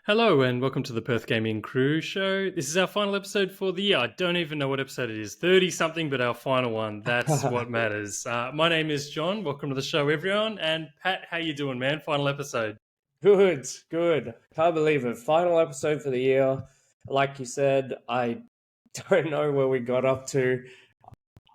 Hello and welcome to the Perth Gaming Crew Show. This is our final episode for the year. I don't even know what episode it is, 30 something, but our final one. That's what matters. My name is John. Welcome to the show, everyone. And Pat, how you doing, man? Final episode. Good. Can't believe it. Final episode for the year. Like you said, I don't know where we got up to.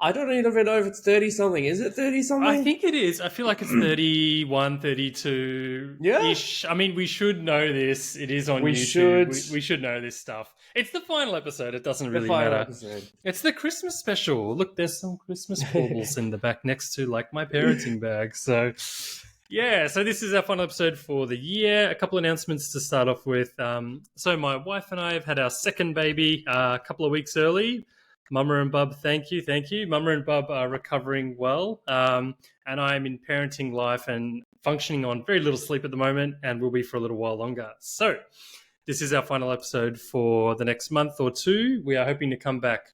I don't even know if it's 30 something. Is it 30 something? I think it is. I feel like it's 31, 32-ish. I mean, we should know this. It is on YouTube. We should know this stuff. It's the final episode. It doesn't really matter. Episode. It's the Christmas special. Look, there's some Christmas baubles in the back next to like my parenting bag. So... yeah, so this is our final episode for the year. A couple announcements to start off with. So my wife and I have had our second baby a couple of weeks early. Mama and Bub, thank you. Mama and Bub are recovering well, and I'm in parenting life and functioning on very little sleep at the moment and will be for a little while longer. So this is our final episode for the next month or two. We are hoping to come back,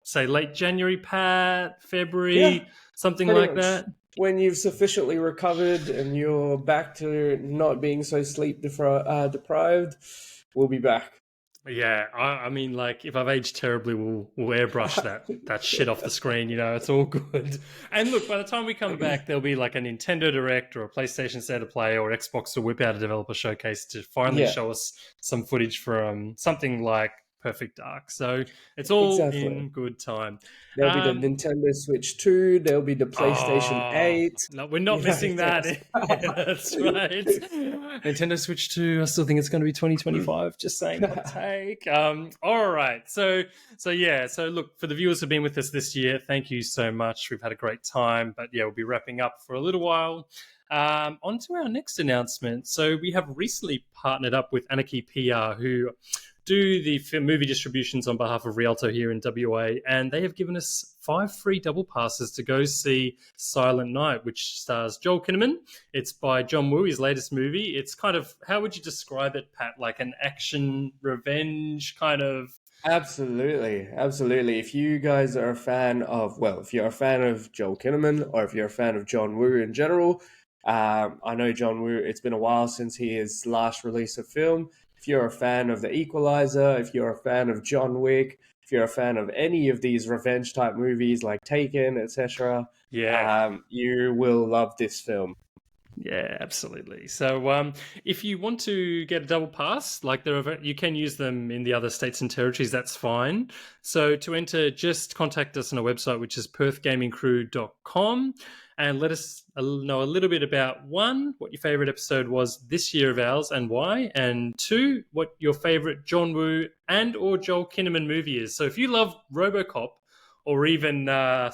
say late January, Pat, February, something like that. When you've sufficiently recovered and you're back to not being so sleep deprived, we'll be back. Yeah, I mean, like, if I've aged terribly, we'll airbrush that shit off the screen, it's all good. And look, by the time we come back, there'll be like a Nintendo Direct or a PlayStation State of Play or Xbox will whip out a developer showcase to finally show us some footage from something like Perfect Dark. So it's all in good time. There'll be the Nintendo Switch 2. There'll be the PlayStation 8. No, we're not missing that. That's right. Nintendo Switch 2. I still think it's going to be 2025. Just saying, hot take. All right. So look, for the viewers who've been with us this year, thank you so much. We've had a great time. But yeah, we'll be wrapping up for a little while. On to our next announcement. So we have recently partnered up with Anarchy PR, who do the movie distributions on behalf of Rialto here in WA, and they have given us 5 free double passes to go see Silent Night, which stars Joel Kinnaman. It's by John Woo, his latest movie. It's kind of, how would you describe it, Pat? Like an action revenge kind of... Absolutely. If you guys are a fan of, if you're a fan of Joel Kinnaman or if you're a fan of John Woo in general, I know John Woo, it's been a while since his last release of film. If you're a fan of The Equalizer, if you're a fan of John Wick, if you're a fan of any of these revenge type movies like Taken, etc., you will love this film. Yeah, absolutely. So if you want to get a double pass, like you can use them in the other states and territories, that's fine. So to enter, just contact us on our website, which is perthgamingcrew.com, and let us know a little bit about, 1, what your favourite episode was this year of ours and why, and 2, what your favourite John Woo and or Joel Kinnaman movie is. So if you love RoboCop, or even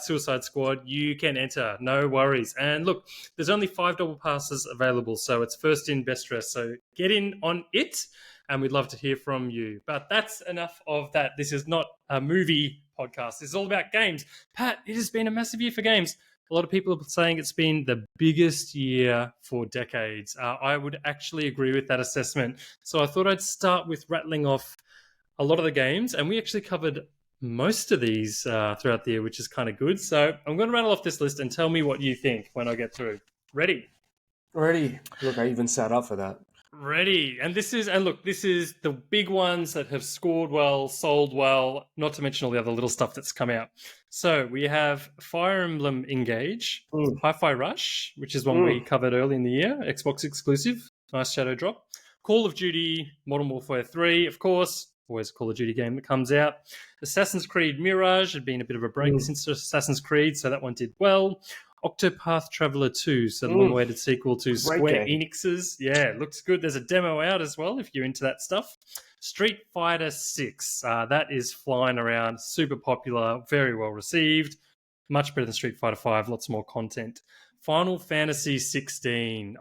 Suicide Squad, you can enter. No worries. And look, there's only 5 double passes available, so it's first in, best dressed. So get in on it, and we'd love to hear from you. But that's enough of that. This is not a movie podcast. This is all about games. Pat, it has been a massive year for games. A lot of people are saying it's been the biggest year for decades. I would actually agree with that assessment. So I thought I'd start with rattling off a lot of the games, and we actually covered most of these throughout the year, which is kind of good. So I'm going to rattle off this list and tell me what you think when I get through. Ready? Look, I even sat up for that. Ready. And this is the big ones that have scored well, sold well, not to mention all the other little stuff that's come out. So we have Fire Emblem Engage, Hi-Fi Rush, which is one we covered early in the year, Xbox exclusive, nice shadow drop. Call of Duty, Modern Warfare 3, of course, always a Call of Duty game that comes out. Assassin's Creed Mirage had been a bit of a break since Assassin's Creed, so that one did well. Octopath Traveler 2, so the long-awaited sequel to Square Enix's. Yeah, looks good. There's a demo out as well if you're into that stuff. Street Fighter 6, that is flying around, super popular, very well received. Much better than Street Fighter 5, lots more content. Final Fantasy 16.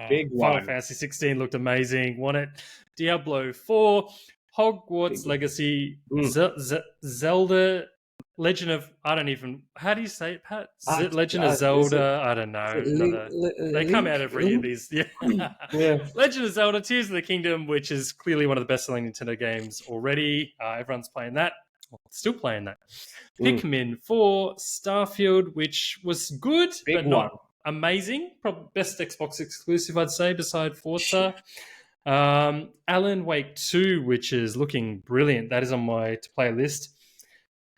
Big one. Final Fantasy 16 looked amazing. Want it. Diablo 4, Hogwarts Legacy, Zelda... Legend of, how do you say it, Pat? Legend of Zelda, I don't know. They come out every year, these. Yeah. Legend of Zelda, Tears of the Kingdom, which is clearly one of the best-selling Nintendo games already. Everyone's playing that. Well, still playing that. Pikmin 4, Starfield, which was good, but not amazing. Probably best Xbox exclusive, I'd say, beside Forza. Alan Wake 2, which is looking brilliant. That is on my to play list.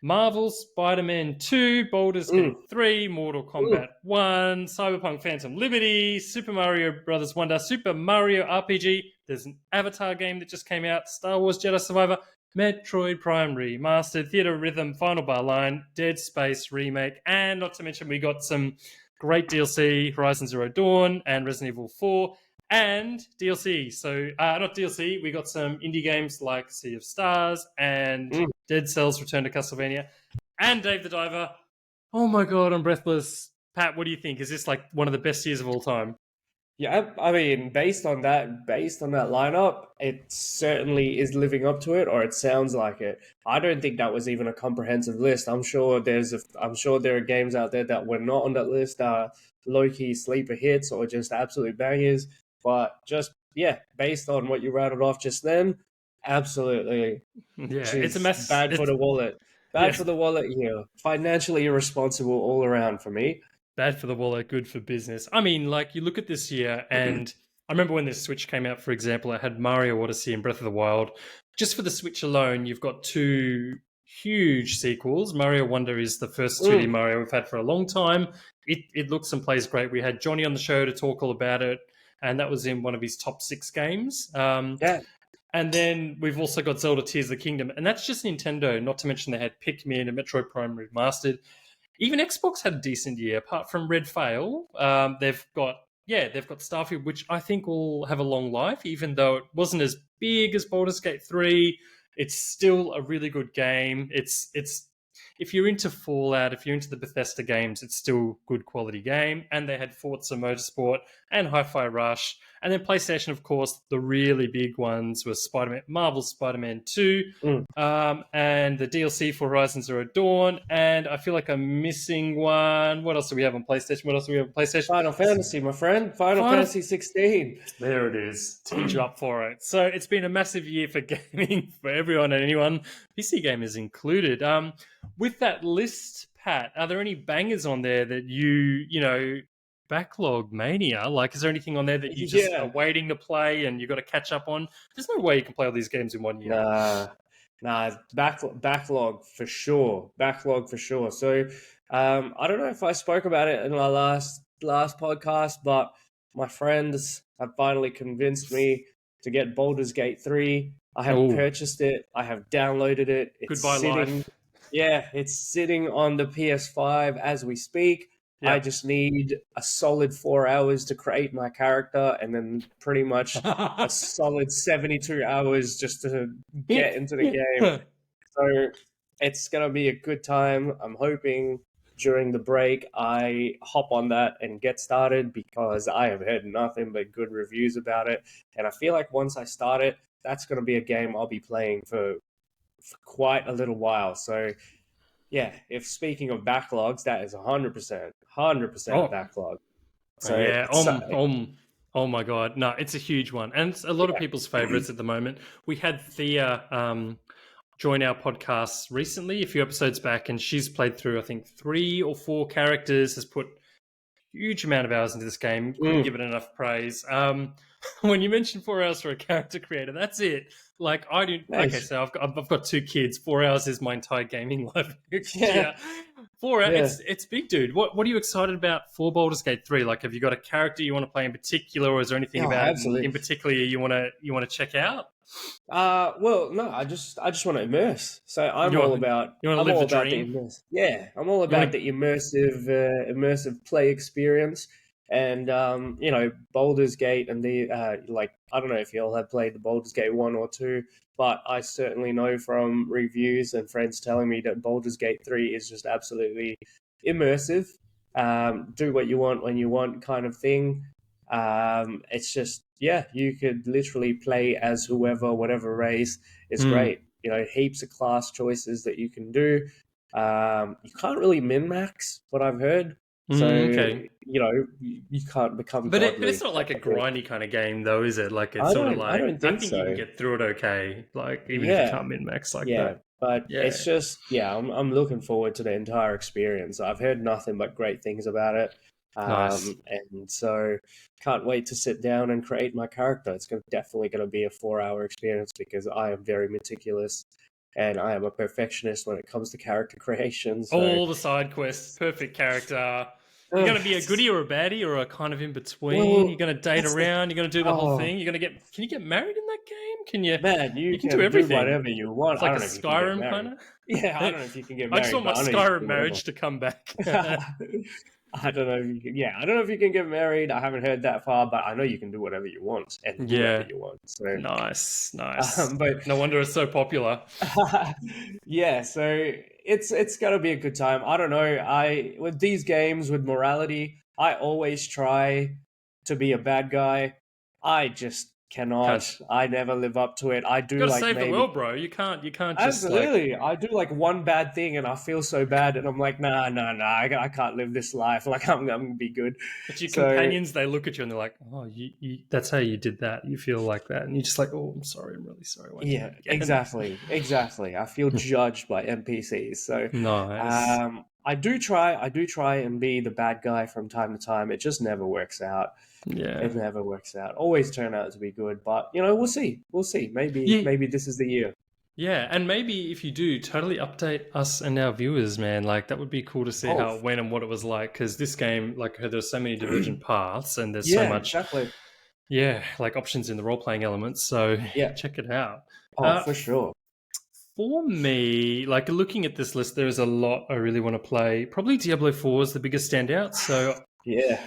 Marvel Spider-Man 2, Baldur's Mm, Gate 3, Mortal mm. Kombat 1, Cyberpunk Phantom Liberty, Super Mario Brothers Wonder, Super Mario RPG. There's an Avatar game that just came out, Star Wars Jedi Survivor, Metroid Prime Remastered, Theater Rhythm, Final Bar Line, Dead Space Remake, and not to mention we got some great DLC, Horizon Zero Dawn and Resident Evil 4, and DLC. So, not DLC, we got some indie games like Sea of Stars and Mm. Dead Cells Return to Castlevania, and Dave the Diver. Oh my god, I'm breathless. Pat, what do you think? Is this like one of the best years of all time? Yeah, I mean, based on that lineup, it certainly is living up to it, or it sounds like it. I don't think that was even a comprehensive list. I'm sure there are games out there that were not on that list, low key sleeper hits or just absolute bangers. But just yeah, based on what you rattled off just then, absolutely, Yeah, it's a she's mess. bad for It's the wallet. Bad yes, for the wallet here. Financially irresponsible all around for me. bad for the wallet, good for business. I mean, like you look at this year, and I remember when this Switch came out, for example, it had Mario Odyssey and Breath of the Wild. Just for the Switch alone, you've got two huge sequels. Mario Wonder is the first 2D Mm, Mario we've had for a long time. It looks and plays great. We had Johnny on the show to talk all about it, and that was in one of his top 6 games. yeah. And then we've also got Zelda Tears of the Kingdom, and that's just Nintendo. Not to mention they had Pikmin and Metroid Prime Remastered. Even Xbox had a decent year, apart from Red Fail. They've got Starfield, which I think will have a long life, even though it wasn't as big as Baldur's Gate 3. It's still a really good game. It's if you're into Fallout, if you're into the Bethesda games, it's still good quality game. And they had Forza Motorsport and Hi-Fi Rush. And then PlayStation, of course, the really big ones were Marvel Spider-Man 2, Mm. and the DLC for Horizon Zero Dawn. And I feel like I'm missing one. What else do we have on PlayStation? What else do we have on PlayStation? Final Fantasy, my friend. Final Final Fantasy 16. There it is. Teed you up for it. So it's been a massive year for gaming for everyone and anyone, PC gamers included. With that list, Pat, are there any bangers on there that you know, backlog mania? Like, is there anything on there that you just are Yeah. waiting to play and you got to catch up on? There's no way you can play all these games in one year. Backlog for sure. Backlog for sure. So, I don't know if I spoke about it in our last podcast, but my friends have finally convinced me to get Baldur's Gate 3. I have Oh, purchased it. I have downloaded it. It's goodbye sitting, life. yeah, it's sitting on the PS5 as we speak. I Yep. just need a solid 4 hours to create my character, and then pretty much a solid 72 hours just to get into the game. So it's going to be a good time. I'm hoping during the break I hop on that and get started because I have heard nothing but good reviews about it. And I feel like once I start it, that's going to be a game I'll be playing for quite a little while. So yeah, if speaking of backlogs, that is 100% Oh, backlog. So yeah. it's Oh my God. No, it's a huge one. And it's a lot of yeah. people's favorites at the moment. We had Thea join our podcast recently, a few episodes back, and she's played through, I think, 3 or 4 characters, has put huge amount of hours into this game. Couldn't Mm, give it enough praise. When you mentioned 4 hours for a character creator, that's it. Like I do. Okay, nice. so I've got 2 kids. 4 hours is my entire gaming life. Yeah, Yeah, 4 hours. yeah. It's big, dude. What are you excited about for Baldur's Gate 3? Like, have you got a character you want to play in particular, or is there anything Yeah, about it absolutely. in particular you want to check out? Well, no, I just want to immerse. So You want you want to I'm live all the about the dream? immerse. Yeah, I'm all You want about to the immersive play experience. And Baldur's Gate and the like. I don't know if you all have played the Baldur's Gate 1 or 2, but I certainly know from reviews and friends telling me that Baldur's Gate 3 is just absolutely immersive. Do what you want when you want, kind of thing. It's just, yeah, you could literally play as whoever, whatever race. It's Hmm. great. Heaps of class choices that you can do. You can't really min max, what I've heard. So, Okay. you can't become But it's godly, not like a technically. grindy kind of game, though, is it? Like it's I sort of don't, I like don't I think think you can so. get through it okay. Like even if you Yeah, can't min max like yeah, that. but Yeah. it's just, yeah, I'm looking forward to the entire experience. I've heard nothing but great things about it. Nice. And so can't wait to sit down and create my character. It's definitely going to be a 4 hour experience because I am very meticulous and I am a perfectionist when it comes to character creation. So All the side quests, perfect character. You're uh, going to be a goodie or a baddie or a kind of in between. You're well, going to date that's the around. You're going to do the whole oh thing. You're going to get. Can you get married in that game? Can you? man, you You can do can do everything. whatever you want. It's I like a don't know if you can get Skyrim kind married. of. Yeah, I don't know if you can get I just married, want my but I know you can Skyrim do whatever. marriage to come back. I don't know if you can, yeah, I don't know if you can get married. I haven't heard that far, but I know you can do whatever you want and whoever Yeah. you want. So, Nice. but No wonder it's so popular. yeah, so it's gonna be a good time. I don't know. I with these games with morality, I always try to be a bad guy. I just Can't. cannot. I never live up to it. I You do got to like save the maybe world, bro. You can't. You can't just like. absolutely. I do like one bad thing and I feel so bad and I'm like, nah, I can't live this life. Like I'm gonna be good. But your So companions, they look at you and they're like, "Oh, that's how you did that. You feel like that," and you're just like, "Oh, I'm sorry. I'm really sorry. I won't do yeah, that again." exactly. I feel judged by NPCs. So Nice. I do try and be the bad guy from time to time. It just never works out. Yeah. It never works out. Always turn out to be good, but you know, we'll see. We'll see. Yeah. Maybe this is the year. Yeah, and maybe if you do, totally update us and our viewers, man. Like that would be cool to see Oh, how it went and what it was like. Because this game, like, there's so many divergent paths and there's so yeah, much, exactly. yeah, like options in the role playing elements. So Yeah. check it out. Oh, Uh, for sure. for me, like looking at this list, there's a lot I really want to play. Probably Diablo 4 is the biggest standout. So Yeah.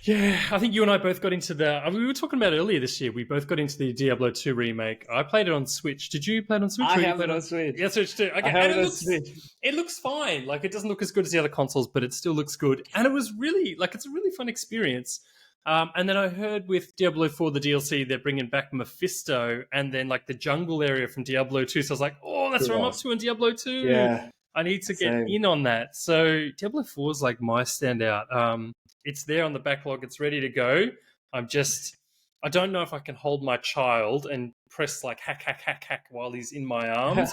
yeah, I think you and I both got into we were talking about it earlier this year. We both got into the Diablo 2 remake. I played it on Switch. Did you play it on Switch? I Or you have played it on on Switch. Yeah, Switch too. I Okay, have and it on Switch. it looks fine. Like it doesn't look as good as the other consoles, but it still looks good. And it was really like it's a really fun experience. And then I heard with Diablo 4, the DLC, they're bringing back Mephisto and then like the jungle area from Diablo 2. So I was like, oh, that's where I'm up Cool. to in Diablo 2. Yeah, I need to get same. in on that. So Diablo 4 is like my standout. It's there on the backlog. It's ready to go. I don't know if I can hold my child and press like hack while he's in my arms.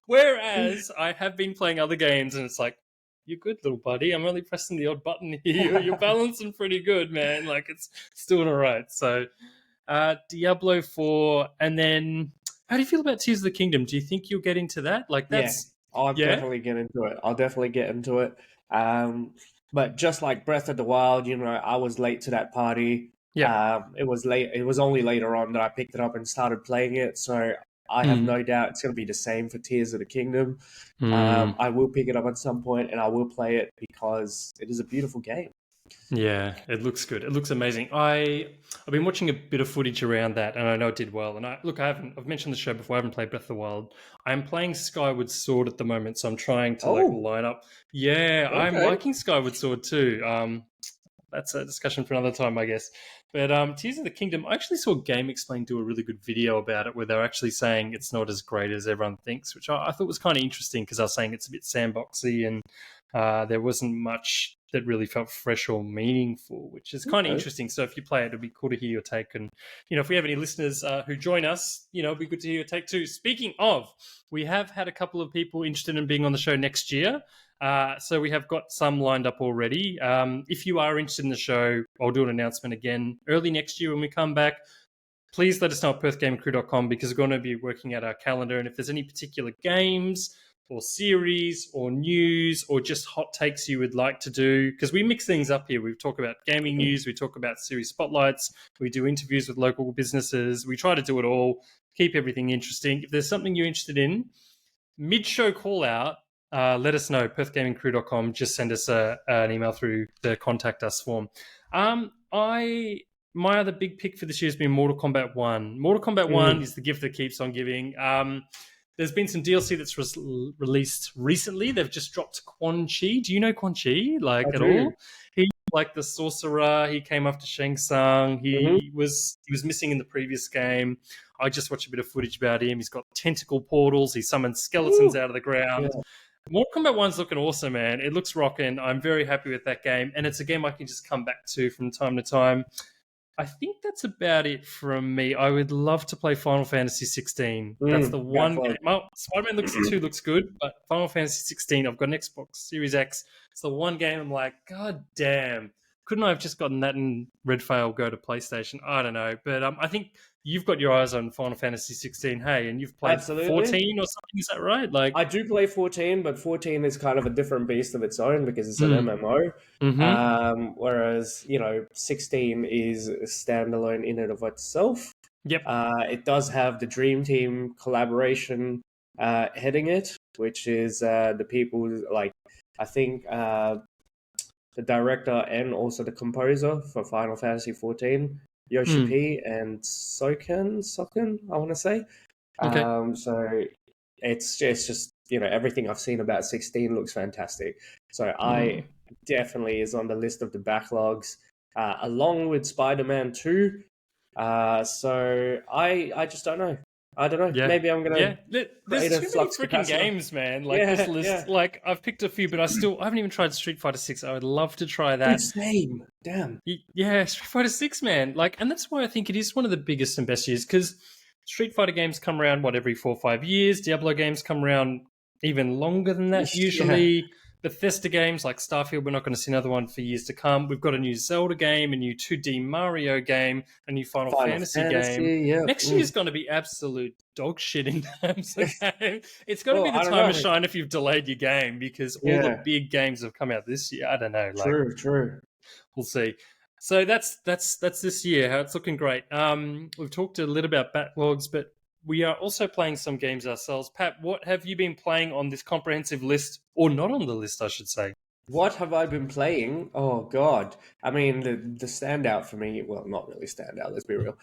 Whereas I have been playing other games and it's like, you're good, little buddy. I'm only pressing the odd button here. You're balancing pretty good, man. Like it's doing all right. So Diablo 4. And then how do you feel about Tears of the Kingdom? Do you think you'll get into that? Like Yeah, I'll yeah? definitely get into it. I'll definitely get into it. But just like Breath of the Wild, you know, I was late to that party. Yeah. It was late. It was only later on that I picked it up and started playing it. So I have Mm. no doubt it's going to be the same for Tears of the Kingdom. Mm. I will pick it up at some point and I will play it because it is a beautiful game. Yeah, it looks good. It looks amazing. I've been watching a bit of footage around that, and I know it did well. And I've mentioned the show before. I haven't played Breath of the Wild. I'm playing Skyward Sword at the moment, so I'm trying to like Oh, line up. Yeah, I'm okay. liking Skyward Sword too. That's a discussion for another time, I guess. But Tears of the Kingdom, I actually saw Game Explain do a really good video about it, where they're actually saying it's not as great as everyone thinks, which I thought was kind of interesting because I was saying it's a bit sandboxy and there wasn't much that really felt fresh or meaningful, which is kind of Okay. interesting. So if you play it, it'd be cool to hear your take. And, you know, if we have any listeners who join us, you know, it'd be good to hear your take too. Speaking of, we have had a couple of people interested in being on the show next year. So we have got some lined up already. If you are interested in the show, I'll do an announcement again early next year when we come back. Please let us know at perthgamingcrew.com because we're going to be working out our calendar. And if there's any particular games or series or news or just hot takes you would like to do, because we mix things up here. We talk about gaming news, we talk about series spotlights, we do interviews with local businesses. We try to do it all, keep everything interesting. If there's something you're interested in, mid-show call out, let us know, perthgamingcrew.com. Just send us an email through the contact us form. My other big pick for this year has been Mortal Kombat 1. Mortal Kombat 1 is the gift that keeps on giving. There's been some DLC that's released recently. They've just dropped Quan Chi. Do you know Quan Chi, like, I at do. all? He's like the sorcerer. He came after Shang Tsung. He was missing in the previous game. I just watched a bit of footage about him. He's got tentacle portals. He summons skeletons out of the ground. Yeah. Mortal Kombat 1's looking awesome, man. It looks rocking. I'm very happy with that game. And it's a game I can just come back to from time to time. I think that's about it from me. I would love to play Final Fantasy 16. That's the one game. Well, Spider-Man 2 looks good, but Final Fantasy 16, I've got an Xbox Series X. It's the one game I'm like, God damn. couldn't I have just gotten that and Redfall go to PlayStation? I don't know, but I think you've got your eyes on Final Fantasy 16, hey, and you've played Absolutely. 14 or something. Is that right? Like, I do play 14, but 14 is kind of a different beast of its own because it's an MMO. Whereas, 16 is a standalone in and of itself. Yep. It does have the Dream Team collaboration heading it, which is the people like, I think the director and also the composer for Final Fantasy 14, Yoshi P and Soken, I want to say. Okay. So it's just everything I've seen about 16 looks fantastic. So I definitely is on the list of the backlogs, along with Spider-Man 2. So I just don't know. I don't know. Yeah. Maybe I'm gonna There's too many freaking games, man. Like this list, like I've picked a few, but I haven't even tried Street Fighter 6. I would love to try that. Dude, same. Damn. Yeah, Street Fighter 6, man. Like, and that's why I think it is one of the biggest and best years, because Street Fighter games come around every 4 or 5 years. Diablo games come around even longer than that usually. Bethesda games like Starfield, we're not going to see another one for years to come. We've got a new Zelda game, a new 2D Mario game, a new Final Fantasy game. Yeah. Next year's going to be absolute dog shit in terms of game. It's going to be the time to shine if you've delayed your game, because all the big games have come out this year. I don't know. True. We'll see. So that's this year. How it's looking great. We've talked a little about backlogs, but we are also playing some games ourselves. Pat, what have you been playing on this comprehensive list, or not on the list, I should say? What have I been playing? Oh, God. I mean, the standout for me, well, not really standout, let's be real.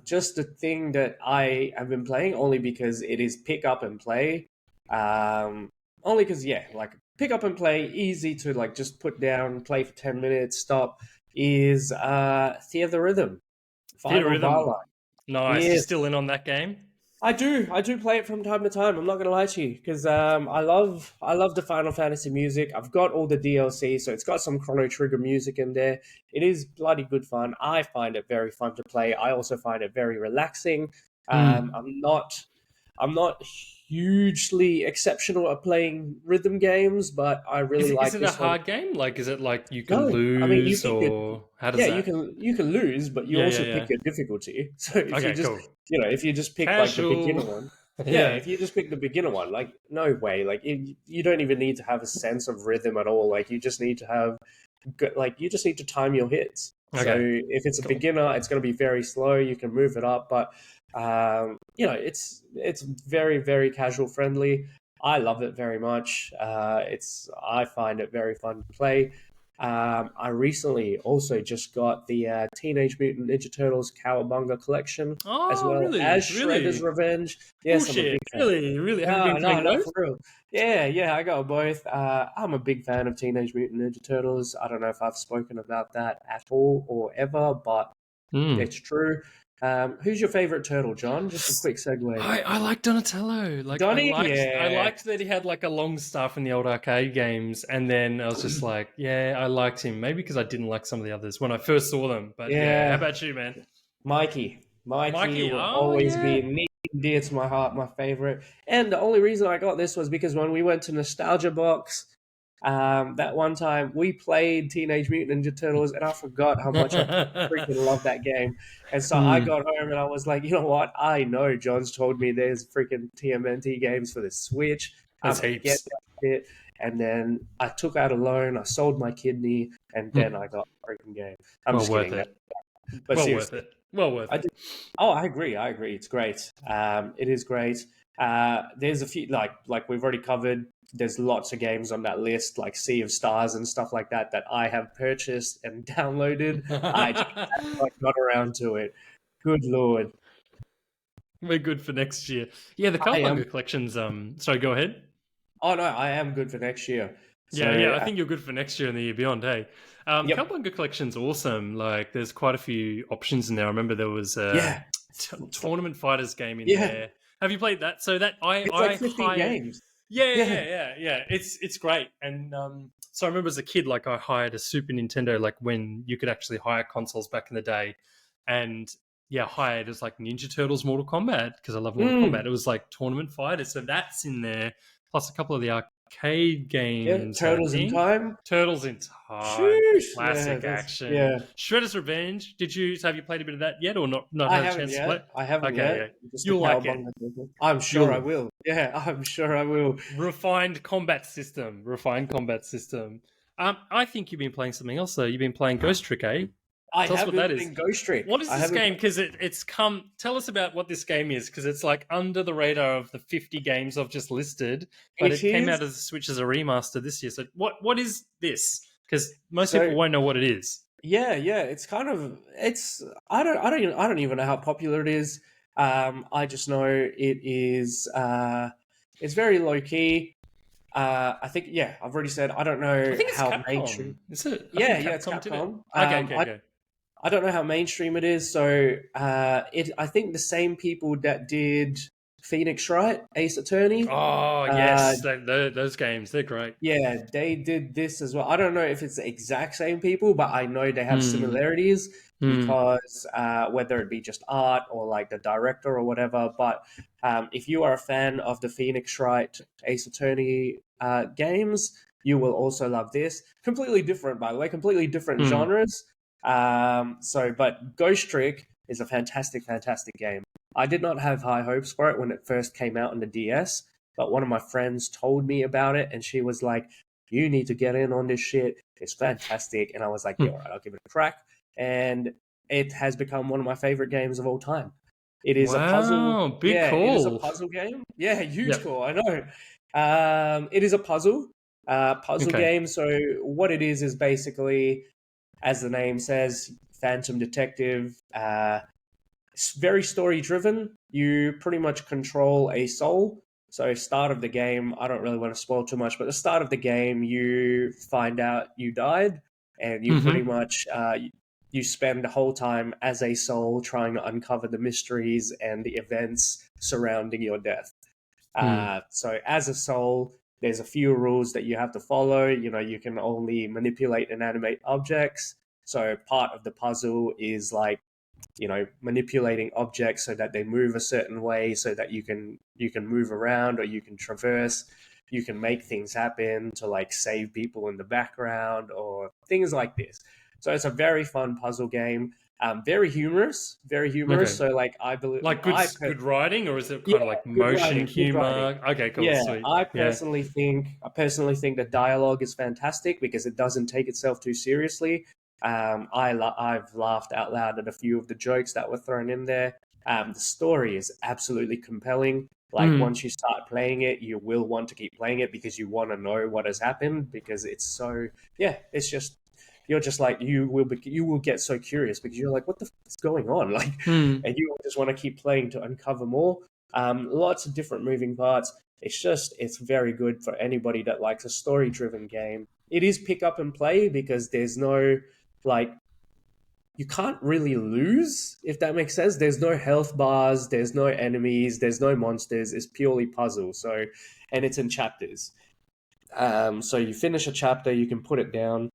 Just the thing that I have been playing, only because it is pick up and play. Only because, pick up and play, easy to, just put down, play for 10 minutes, stop, is Fear the Rhythm. Fear the Rhythm. Nice. Yes. You're still in on that game? I do play it from time to time. I'm not going to lie to you, because I love the Final Fantasy music. I've got all the DLC, so it's got some Chrono Trigger music in there. It is bloody good fun. I find it very fun to play. I also find it very relaxing. I'm not hugely exceptional at playing rhythm games, but I really like this one. Is it a hard game? Like, is it like you can lose, how does that? you can lose, but you also pick your difficulty. So if you just pick the beginner one, if you just pick the beginner one, no way, you don't even need to have a sense of rhythm at all. You just need to have, you just need to time your hits. Okay. So if it's a beginner, it's going to be very slow. You can move it up, but it's very, very casual friendly. I love it very much. I find it very fun to play. I recently also just got the Teenage Mutant Ninja Turtles Cowabunga collection, as well as Shredder's Revenge. Yes, I'm a big fan. Really? Have you been playing those? For real. Yeah, I got both. I'm a big fan of Teenage Mutant Ninja Turtles. I don't know if I've spoken about that at all or ever, but it's true. Who's your favorite turtle, John? Just a quick segue. I like Donatello. Donnie? I liked that he had a long staff in the old arcade games, and then I was just I liked him. Maybe because I didn't like some of the others when I first saw them. But how about you, man? Mikey will always be near and dear to my heart, my favorite. And the only reason I got this was because when we went to Nostalgia Box, that one time we played Teenage Mutant Ninja Turtles, and I forgot how much I freaking love that game. And so I got home and I was like, you know what? I know John's told me there's freaking TMNT games for the Switch. That's heaps. Get that shit. And then I took out a loan, I sold my kidney, and then I got the freaking game. I'm just kidding. But seriously, well worth it. I agree. It's great. It is great. There's a few, like we've already covered, there's lots of games on that list, like Sea of Stars and stuff like that I have purchased and downloaded. I just haven't got around to it. Good Lord. We're good for next year. Yeah, the Cowabunga collection's... Sorry, go ahead. Oh, no, I am good for next year. So, I think you're good for next year and the year beyond, hey? Cowabunga collection's awesome. There's quite a few options in there. I remember there was a Tournament Fighters game in there. Have you played that? So that it's 15 games. Yeah. It's great. And so I remember as a kid, I hired a Super Nintendo, when you could actually hire consoles back in the day, and hired as Ninja Turtles Mortal Kombat, because I love Mortal Kombat. It was Tournament Fighters, so that's in there, plus a couple of the arcade Yeah, games, I Turtles in think. Time. Turtles in Time, Sheesh. Yeah, classic that's action. yeah. Shredder's Revenge. Have you played a bit of that yet, or not I had a haven't chance to play? yet. I haven't Okay, yet. yeah, Just the you'll like it. cowabunga thing. I'm sure I You'll will. Yeah, I'm sure I will. refined combat system. Refined combat system. I think you've been playing something else though. You've been playing Ghost Trick, eh? I Tell us have what been that is. playing Ghost Trick. What is I this haven't. game? Because it's come. Tell us about what this game is, because it's like under the radar of the 50 games I've just listed, but It it came is out as a Switch as a remaster this year. So what is this? Because most so. people won't know what it is. Yeah. It's kind of. It's. I don't even know how popular it is. I just know it is. It's very low key. I think. Yeah, I've already said. I don't I know think it's how Capcom. mainstream. Is it? I Yeah, think yeah, it's Capcom did it. Capcom. Okay, okay, okay. I don't know how mainstream it is. So I think the same people that did Phoenix Wright, Ace Attorney, Oh uh, yes, those games, they're great. yeah, they did this as well. I don't know if it's the exact same people, but I know they have Hmm. similarities Hmm. because whether it be just art or like the director or whatever. But if you are a fan of the Phoenix Wright Ace Attorney games, you will also love this. Completely different, by the way, completely different Hmm. genres. But Ghost Trick is a fantastic, fantastic game. I did not have high hopes for it when it first came out on the DS, but one of my friends told me about it and she was like, you need to get in on this shit. It's fantastic. And I was like, yeah, all right, I'll give it a crack. And it has become one of my favorite games of all time. It is a puzzle. Wow, big Yeah, it is a call. puzzle game. Yeah, huge Yep. call. I know. It is a puzzle Okay. game. So what it is basically, as the name says, Phantom Detective. It's very story driven. You pretty much control a soul. So, start of the game, I don't really want to spoil too much, but the start of the game, you find out you died, and you pretty Mm-hmm. much you spend the whole time as a soul trying to uncover the mysteries and the events surrounding your death. Hmm. So, as a soul, there's a few rules that you have to follow. You know, you can only manipulate and animate objects. So, part of the puzzle is like manipulating objects so that they move a certain way so that you can move around or you can traverse, you can make things happen to like save people in the background or things like this. So it's a very fun puzzle game, very humorous. Okay. So like I believe Like good writing, or is it yeah, kind of like good motion writing, good writing. humor? Okay, cool, Yeah, sweet. I Yeah. personally think I personally think the dialogue is fantastic because it doesn't take itself too seriously. I've laughed out loud at a few of the jokes that were thrown in there. The story is absolutely compelling. Like Hmm. once you start playing it, you will want to keep playing it because you want to know what has happened because it's so yeah. It's just you're just like you will get so curious because you're like what the f- is going on like, Hmm. and you just want to keep playing to uncover more. Lots of different moving parts. It's very good for anybody that likes a story driven game. It is pick up and play because there's no like you can't really lose if that makes sense. There's no health bars, there's no enemies, there's no monsters. It's purely puzzle. So, and it's in chapters. So you finish a chapter, you can put it down.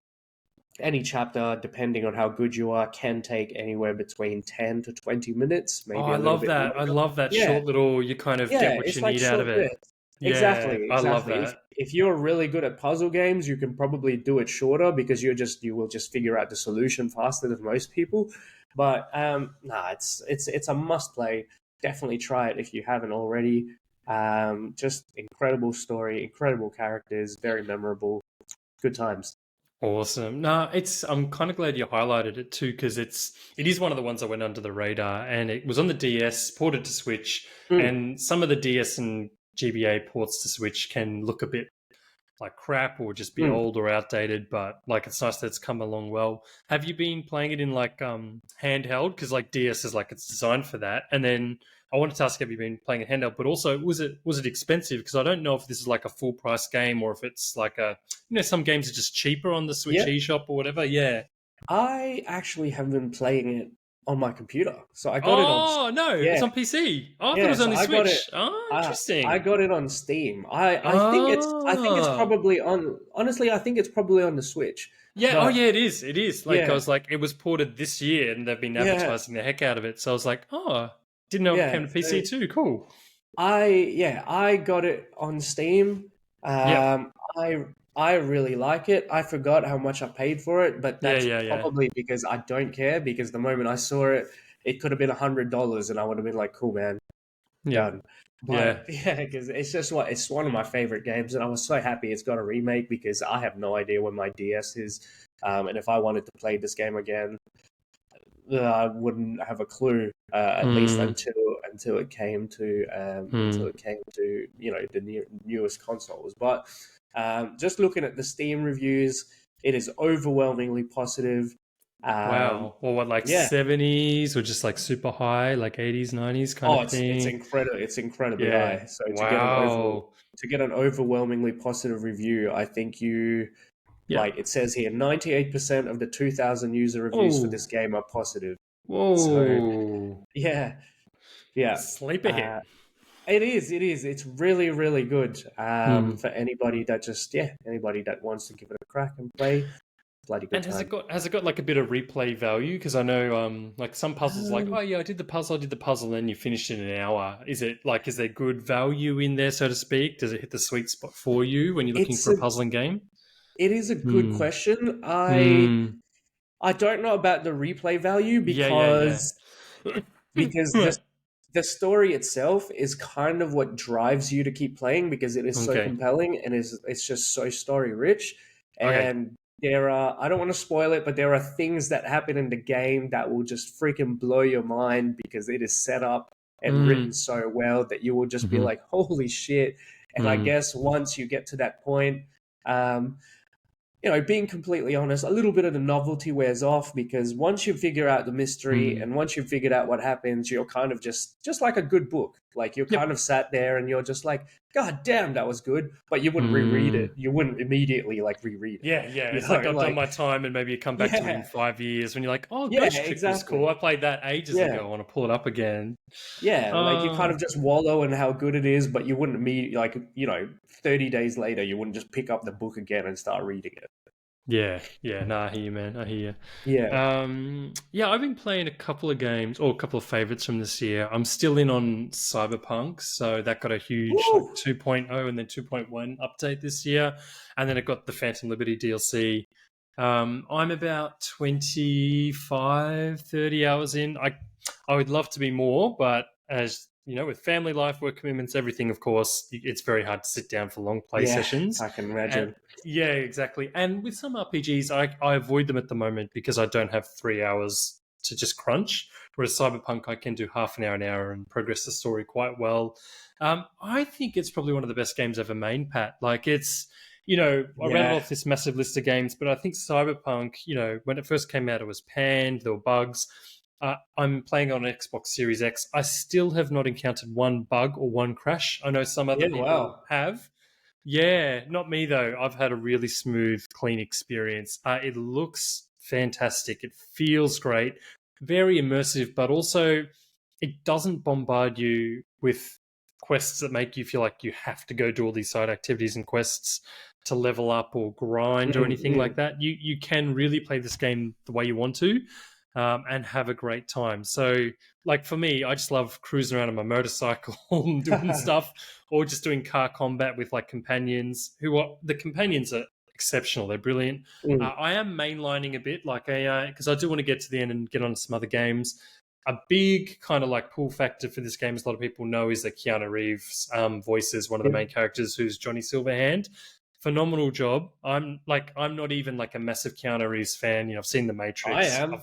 Any chapter, depending on how good you are, can take anywhere between 10 to 20 minutes, Oh, maybe I a little love bit that. I longer. love that Yeah, short little. You kind of get yeah, what you it's like need out of short it. bits. Yeah, Exactly, I love exactly. If that. if you're really good at puzzle games, you can probably do it shorter because you will just figure out the solution faster than most people. But nah, it's a must play. Definitely try it if you haven't already. Just incredible story, incredible characters, very memorable. Good times. Awesome. No, I'm kind of glad you highlighted it too, because it is one of the ones that went under the radar, and it was on the DS, ported to Switch, Mm, and some of the DS and GBA ports to Switch can look a bit like crap or just be mm. old or outdated, but like it's nice that it's come along well. Have you been playing it in like handheld? Because like DS is like it's designed for that. And then I wanted to ask, have you been playing it handheld? But also, was it expensive? Because I don't know if this is like a full price game or if it's like some games are just cheaper on the Switch Yeah, eShop or whatever. Yeah. I actually have been playing it on my computer, so I got it on. Oh no, it's Yeah, on PC. Oh, I thought it yeah. was So only I got it. Switch. Oh, I interesting. got it on Steam. I think it's Oh. probably on. Honestly, I think it's probably on the Switch. Yeah, oh But yeah, it is. It is. Like I yeah, was like, it was ported this year and they've been yeah, advertising the heck out of it. So I was like, oh, didn't know it yeah. came to PC too. Cool. I got it on Steam. Yep. I really like it. I forgot how much I paid for it, but Yeah, that's yeah, yeah. probably because I don't care. Because the moment I saw it, it could have been $100, and I would have been like, "Cool, man, Yep. done." Yeah. But yeah, because it's one of my favorite games, and I was so happy it's got a remake because I have no idea where my DS is, and if I wanted to play this game again, I wouldn't have a clue. At least Mm, until mm, it came to the newest consoles. But just looking at the Steam reviews, it is overwhelmingly positive. Um, wow. Or what, like yeah. 70s or just like super high, like 80s, 90s kind Oh, of it's thing? incredible. It's incredibly Yeah. high. So Wow. to get an overwhelmingly positive review, I think you Yeah. like it says here 98% of the 2,000 user reviews for Oh, this game are positive. So whoa. yeah, yeah. Sleeper hit. Uh, It is. It is. It's really, really good Hmm. for anybody that wants to give it a crack and play. Bloody good And time. has it got like a bit of replay value? Because I know like some puzzles like, Um, oh yeah, I did the puzzle, and then you finished in an hour. Is there good value in there, so to speak? Does it hit the sweet spot for you when you're looking it's for a a. puzzling game? It is a good Hmm. question. Hmm. I don't know about the replay value Yeah, yeah, yeah. because the story itself is kind of what drives you to keep playing because it is so Okay. compelling and it's just so story rich. Okay. And there are I don't want to spoil it, but there are things that happen in the game that will just freaking blow your mind because it is set up and written Hmm. so well that you will just be Hmm. like, holy shit. And I Hmm. guess once you get to that point, um, being completely honest, a little bit of the novelty wears off because once you figure out the mystery Hmm. and once you've figured out what happens, you're kind of just like a good book. Like you're kind Yep. of sat there and you're just like, God damn, that was good. But you wouldn't reread Hmm. it. You wouldn't immediately like reread it. Yeah, yeah. You It's like know, I've done like my time, and maybe you come back to it in yeah, 5 years when you're like, "Oh, yeah, Ghost Trick was cool. exactly. I played that ages Yeah. ago. I want to pull it up again." Yeah, like you kind Uh, of just wallow in how good it is, but you wouldn't immediately, 30 days later, you wouldn't just pick up the book again and start reading it. yeah, yeah. No, I hear you, man. I hear you. Yeah. Yeah, I've been playing a couple of games or a couple of favorites from this year. I'm still in on Cyberpunk, so that got a huge like Woo! 2.0 and then 2.1 update this year, and then it got the Phantom Liberty DLC. I'm about 25, 30 hours in. I would love to be more, but as you know, with family life, work commitments, everything, of course, it's very hard to sit down for long play Yeah, sessions. I can And imagine. yeah, exactly. And with some RPGs, I avoid them at the moment because I don't have 3 hours to just crunch. Whereas Cyberpunk, I can do half an hour, and progress the story quite well. I think it's probably one of the best games ever made, Pat. Like I rattled Yeah. off this massive list of games, but I think Cyberpunk, when it first came out, it was panned, there were bugs. I'm playing on Xbox Series X. I still have not encountered one bug or one crash. I know some other Yeah, people wow. have. Yeah, not me though. I've had a really smooth, clean experience. It looks fantastic. It feels great, very immersive, but also it doesn't bombard you with quests that make you feel like you have to go do all these side activities and quests to level up or grind or Mm, anything like mm. that. You can really play this game the way you want to, and have a great time. So, like for me, I just love cruising around on my motorcycle and doing stuff, or just doing car combat with like companions. The companions are exceptional. They're brilliant. Mm. I am mainlining a bit, like AI, because I do want to get to the end and get on to some other games. A big kind of like pull factor for this game, as a lot of people know, is that Keanu Reeves voices one of the Yeah. main characters, who's Johnny Silverhand. Phenomenal job. I'm not even like a massive Keanu Reeves fan. I've seen The I Matrix. am.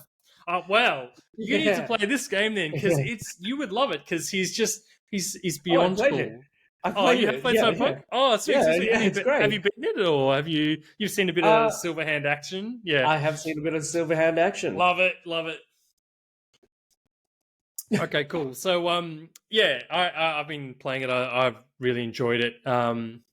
Well, you need to Yeah. play this game then, because Yeah. you would love it, because he's Oh, I beyond played it. cool. I Oh, played you have it. played Yeah, Cyberpunk? yeah. Oh, sweet, Yeah, sweet, sweet. yeah, it's Have great. you been in it, or you've seen a bit of Uh, Silverhand action? Yeah, I have seen a bit of Silverhand action. love it, love it. Okay, cool. So, yeah, I've been playing it. I've really enjoyed it. I'm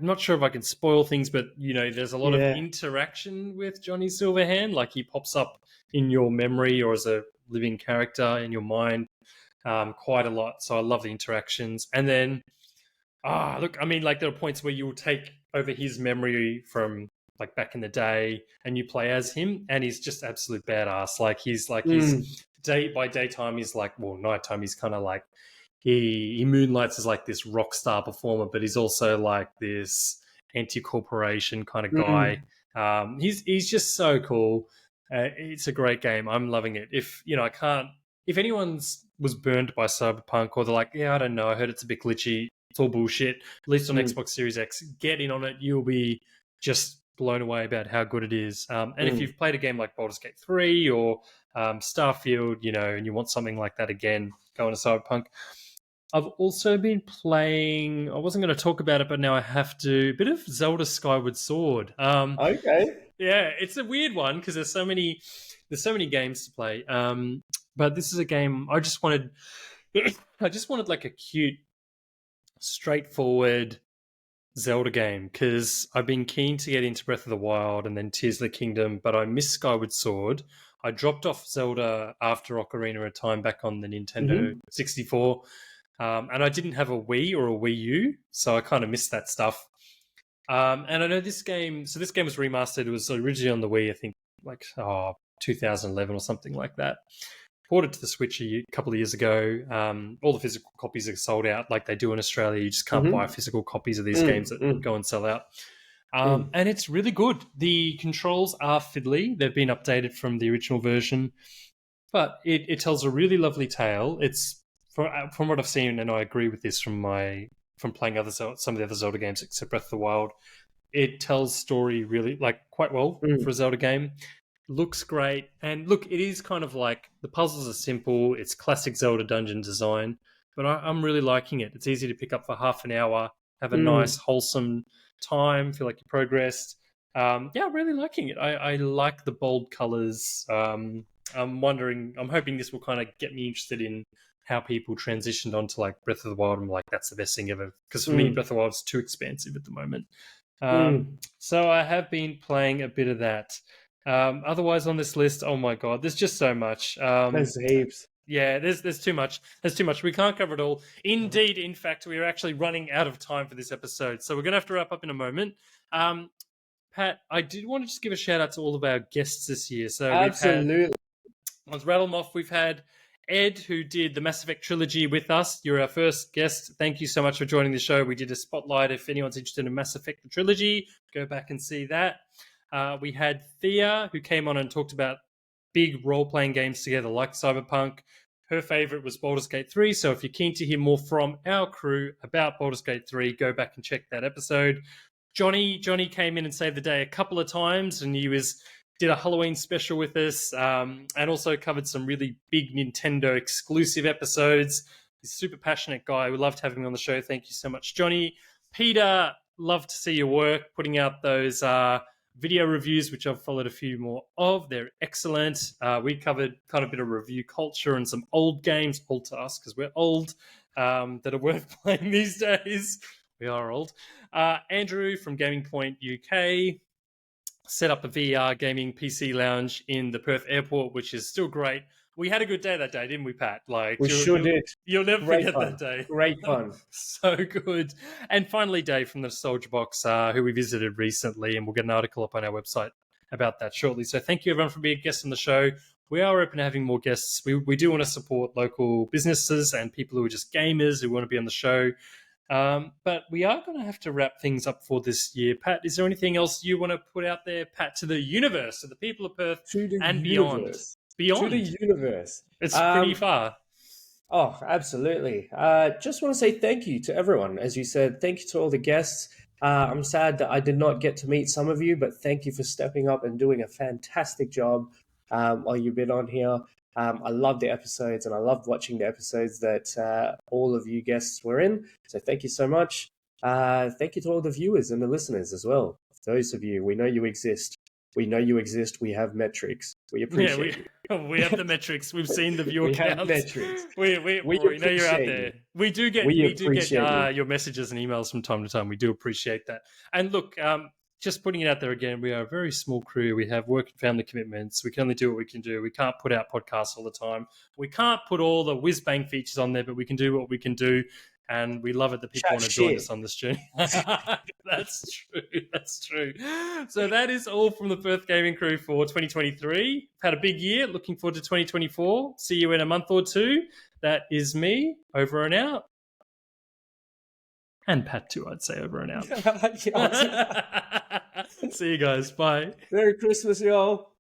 not sure if I can spoil things, but there's a lot of Yeah. interaction with Johnny Silverhand. Like he pops up in your memory or as a living character in your mind, quite a lot. So I love the interactions. And then, look, I mean, like there are points where you will take over his memory from like back in the day, and you play as him, and he's just absolute badass. He's Mm. day by daytime, he's like, well, nighttime, he's kind of like he moonlights as like this rock star performer, but he's also like this anti-corporation kind of guy. He's just so cool. It's a great game. I'm loving it. If if anyone's was burned by Cyberpunk, or they're like, yeah, I don't know, I heard it's a bit glitchy, it's all bullshit, at least on Xbox Series X, get in on it. You'll be just blown away about how good it is. And if you've played a game like Baldur's Gate 3 or Starfield, and you want something like that again, go on to Cyberpunk. I've also been playing, I wasn't going to talk about it, but now I have to, a bit of Zelda Skyward Sword. Okay. Yeah, it's a weird one because there's so many games to play. But this is a game I just wanted like a cute, straightforward Zelda game, because I've been keen to get into Breath of the Wild and then Tears of the Kingdom, but I missed Skyward Sword. I dropped off Zelda after Ocarina of Time back on the Nintendo 64, and I didn't have a Wii or a Wii U, so I kind of missed that stuff. And I know this game was remastered. It was originally on the Wii, I think, like 2011 or something like that. Ported to the Switch a couple of years ago. All the physical copies are sold out like they do in Australia. You just can't buy physical copies of these games that go and sell out. And it's really good. The controls are fiddly. They've been updated from the original version. But it tells a really lovely tale. It's from what I've seen, and I agree with this from playing some of the other Zelda games except Breath of the Wild. It tells story really quite well for a Zelda game. Looks great, and look, it is kind of like the puzzles are simple. It's classic Zelda dungeon design, but I'm really liking it. It's easy to pick up for half an hour, have a nice wholesome time, feel like you progressed. I'm really liking it. I like the bold colors. I'm hoping this will kind of get me interested in how people transitioned onto like Breath of the Wild. I'm like, that's the best thing ever, because for me, Breath of the Wild is too expansive at the moment. So I have been playing a bit of that. Otherwise on this list, oh my god, there's just so much. There's heaps. Yeah, there's too much. There's too much. We can't cover it all. Indeed, in fact, we are actually running out of time for this episode, so we're going to have to wrap up in a moment. Pat, I did want to just give a shout out to all of our guests this year. So absolutely, let's rattle them off. We've had Ed, who did the Mass Effect trilogy with us. You're our first guest. Thank you so much for joining the show. We did a spotlight. If anyone's interested in Mass Effect the trilogy, go back and see that. We had Thea, who came on and talked about big role-playing games together like Cyberpunk. Her favourite was Baldur's Gate 3, so if you're keen to hear more from our crew about Baldur's Gate 3, go back and check that episode. Johnny came in and saved the day a couple of times, and he did a Halloween special with us, and also covered some really big Nintendo exclusive episodes. He's a super passionate guy. We loved having him on the show. Thank you so much, Johnny. Peter, love to see your work, putting out those video reviews, which I've followed a few more of. They're excellent. We covered kind of a bit of review culture and some old games, old to us because we're old, that are worth playing these days. We are old. Andrew from Gaming Point UK set up a VR gaming PC lounge in the Perth airport, which is still great. We had a good day that day, didn't we, Pat? We sure did. You'll never forget that day. Great fun. So good. And finally, Dave from the Soldier Box, who we visited recently, and we'll get an article up on our website about that shortly. So thank you, everyone, for being a guest on the show. We are open to having more guests. We do want to support local businesses and people who are just gamers who want to be on the show. But we are going to have to wrap things up for this year. Pat, is there anything else you want to put out there, Pat, to the universe, to the people of Perth and beyond? Beyond to the universe. It's pretty far. Oh, absolutely. Just want to say thank you to everyone. As you said, thank you to all the guests. I'm sad that I did not get to meet some of you, but thank you for stepping up and doing a fantastic job while you've been on here. I love the episodes, and I loved watching the episodes that all of you guests were in. So thank you so much. Thank you to all the viewers and the listeners as well. Those of you, we know you exist. We know you exist. We have metrics. We appreciate you. We have the metrics. We've seen the viewer counts. Have metrics. We know you're out there. We do get your messages and emails from time to time. We do appreciate that. And look, just putting it out there again, we are a very small crew. We have work and family commitments. We can only do what we can do. We can't put out podcasts all the time. We can't put all the whiz-bang features on there, but we can do what we can do. And we love it that people want to join us on this journey. That's true. So that is all from the Perth Gaming Crew for 2023. Had a big year. Looking forward to 2024. See you in a month or two. That is me. Over and out. And Pat too, I'd say, over and out. Yeah, See you guys. Bye. Merry Christmas, y'all.